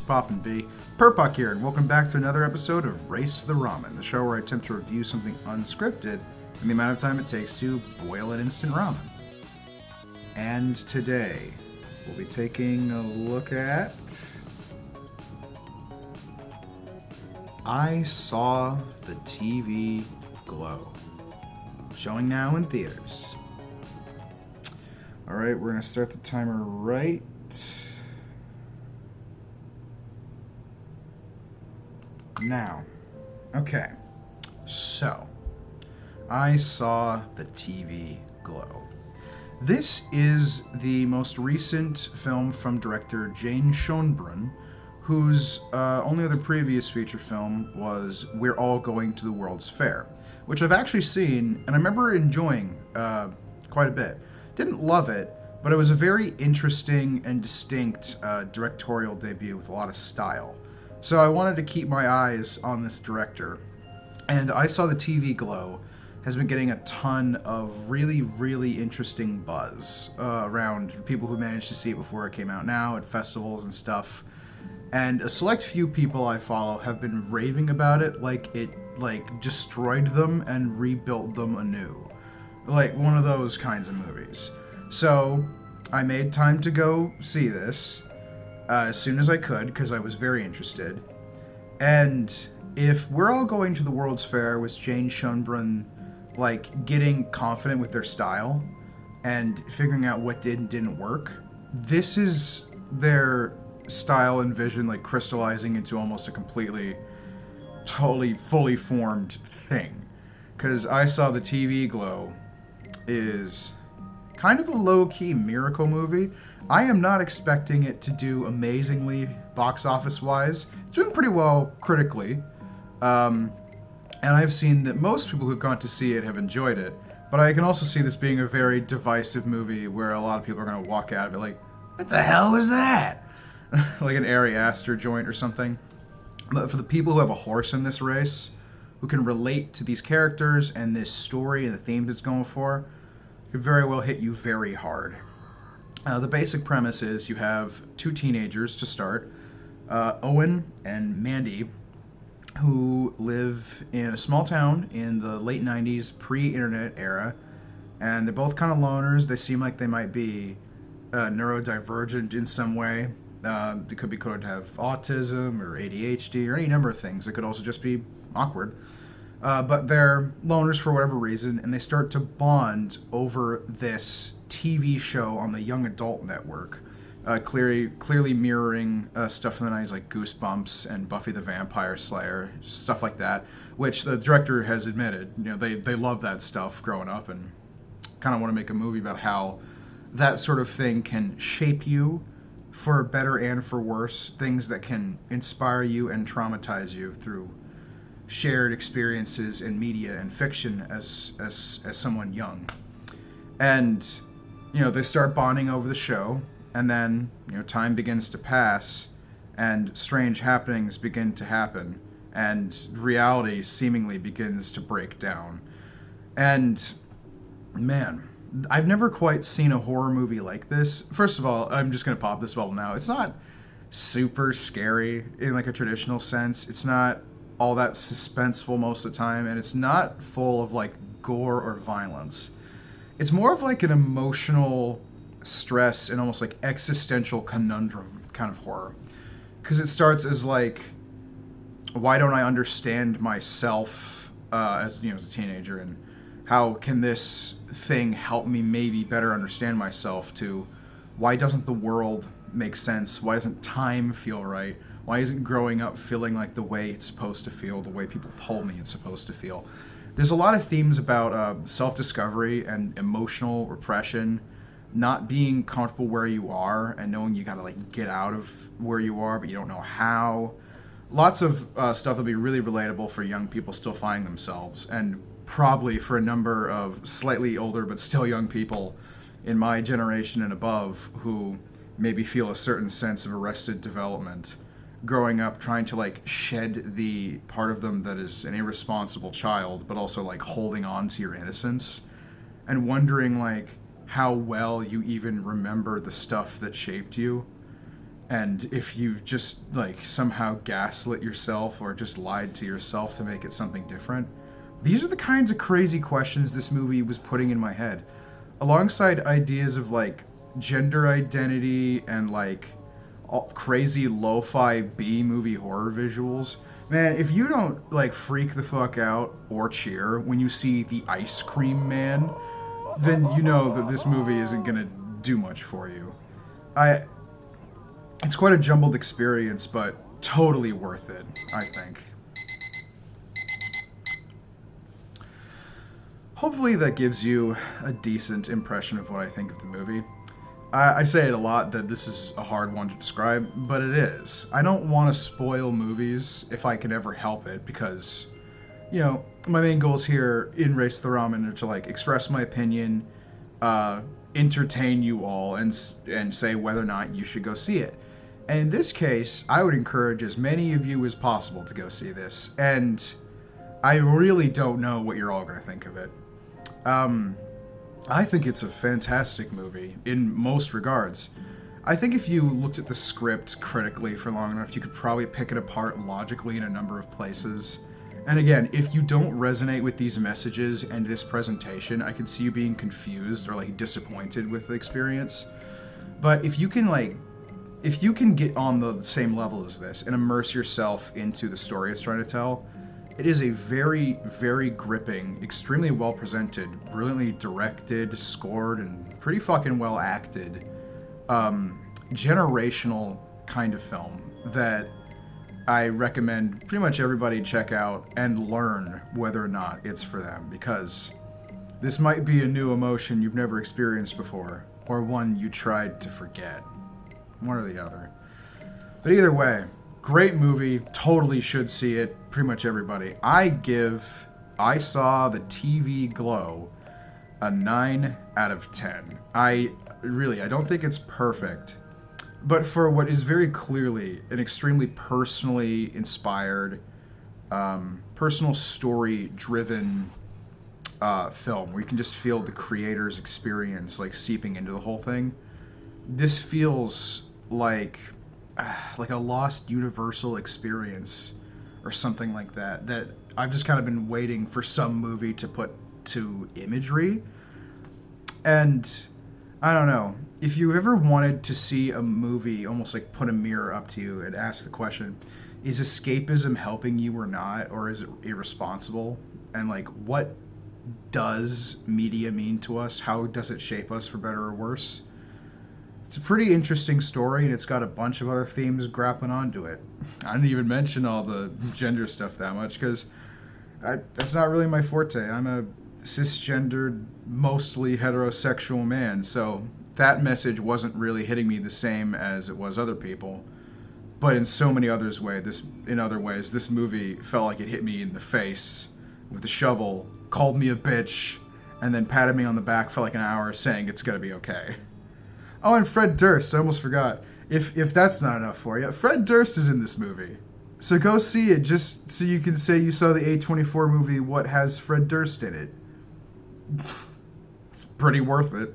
poppin', B? Purpuck here, and welcome back to another episode of Race the Ramen, the show where I attempt to review something unscripted in the amount of time it takes to boil an instant ramen. And today, we'll be taking a look at... I Saw the TV Glow. Showing now in theaters. Alright, we're going to start the timer right now. Okay, so I Saw the TV Glow. This is the most recent film from director Jane Schoenbrun, whose only other previous feature film was We're All Going to the World's Fair, which I've actually seen, and I remember enjoying quite a bit. Didn't love it, but it was a very interesting and distinct directorial debut with a lot of style. So I wanted to keep my eyes on this director, and I Saw the TV Glow has been getting a ton of really, really interesting buzz around people who managed to see it before it came out now at festivals and stuff. And a select few people I follow have been raving about it like it destroyed them and rebuilt them anew. Like one of those kinds of movies. So I made time to go see this as soon as I could because I was very interested. And if We're All Going to the World's Fair was Jane Schoenbrun getting confident with their style and figuring out what did and didn't work, this is their style and vision crystallizing into almost a completely, totally, fully formed thing. Because I Saw the TV Glow is kind of a low-key miracle movie. I am not expecting it to do amazingly box office-wise. It's doing pretty well critically. And I've seen that most people who've gone to see it have enjoyed it. But I can also see this being a very divisive movie where a lot of people are going to walk out of it like, what the hell was that? Like an Ari Aster joint or something. But for the people who have a horse in this race, who can relate to these characters and this story and the themes it's going for, it could very well hit you very hard. The basic premise is you have two teenagers to start, Owen and Mandy, who live in a small town in the late 90s, pre-internet era, and they're both kind of loners. They seem like they might be neurodivergent in some way. They could be coded to have autism or ADHD or any number of things. It could also just be awkward. But they're loners for whatever reason, and they start to bond over this TV show on the Young Adult Network, clearly mirroring stuff from the 90s like Goosebumps and Buffy the Vampire Slayer, stuff like that, which the director has admitted, they love that stuff growing up and kind of want to make a movie about how that sort of thing can shape you for better and for worse, things that can inspire you and traumatize you through shared experiences in media and fiction as someone young. And they start bonding over the show, and then time begins to pass and strange happenings begin to happen and reality seemingly begins to break down. And man, I've never quite seen a horror movie like this. First of all, I'm just going to pop this bubble now. It's not super scary in a traditional sense. It's not all that suspenseful most of the time, and it's not full of gore or violence. It's more of an emotional stress and almost existential conundrum kind of horror. Because it starts as why don't I understand myself as a teenager, and how can this thing help me maybe better understand myself, to why doesn't the world make sense? Why doesn't time feel right? Why isn't growing up feeling like the way it's supposed to feel, the way people told me it's supposed to feel? There's a lot of themes about self-discovery and emotional repression, not being comfortable where you are and knowing you gotta get out of where you are, but you don't know how. Lots of stuff that'll be really relatable for young people still finding themselves, and probably for a number of slightly older but still young people in my generation and above who maybe feel a certain sense of arrested development, growing up trying to shed the part of them that is an irresponsible child, but also holding on to your innocence and wondering how well you even remember the stuff that shaped you. And if you've just like somehow gaslit yourself or just lied to yourself to make it something different, these are the kinds of crazy questions this movie was putting in my head, alongside ideas of like gender identity and like all crazy lo-fi B-movie horror visuals. Man, if you don't like freak the fuck out or cheer when you see the ice cream man, then you know that this movie isn't gonna do much for you. I It's quite a jumbled experience, but totally worth it, I think. Hopefully that gives you a decent impression of what I think of the movie. I say it a lot that this is a hard one to describe, but it is. I don't want to spoil movies if I can ever help it, because, you know, my main goals here in Race the Ramen are to, like, express my opinion, entertain you all, and say whether or not you should go see it. And in this case, I would encourage as many of you as possible to go see this, and I really don't know what you're all going to think of it. I think it's a fantastic movie in most regards. I think if you looked at the script critically for long enough, you could probably pick it apart logically in a number of places. And again, if you don't resonate with these messages and this presentation, I could see you being confused or like disappointed with the experience. But if you can get on the same level as this and immerse yourself into the story it's trying to tell, it is a very, very gripping, extremely well presented, brilliantly directed, scored, and pretty fucking well acted, generational kind of film that I recommend pretty much everybody check out and learn whether or not it's for them, because this might be a new emotion you've never experienced before, or one you tried to forget. One or the other. But either way, great movie, totally should see it, pretty much everybody. I Saw the TV Glow a 9 out of 10. I don't think it's perfect, but for what is very clearly an extremely personally inspired, personal story-driven film, where you can just feel the creator's experience like seeping into the whole thing. This feels like a lost universal experience or something like that I've just kind of been waiting for some movie to put to imagery. And I don't know, if you ever wanted to see a movie almost like put a mirror up to you and ask the question, is escapism helping you or not, or is it irresponsible? And like, what does media mean to us? How does it shape us for better or worse? It's a pretty interesting story, and it's got a bunch of other themes grappling onto it. I didn't even mention all the gender stuff that much, because that's not really my forte. I'm a cisgendered, mostly heterosexual man, so that message wasn't really hitting me the same as it was other people. But in so many other ways, this movie felt like it hit me in the face with a shovel, called me a bitch, and then patted me on the back for like an hour saying it's gonna be okay. Oh, and Fred Durst, I almost forgot. If that's not enough for you, Fred Durst is in this movie. So go see it just so you can say you saw the A24 movie, What Has Fred Durst in It? It's pretty worth it.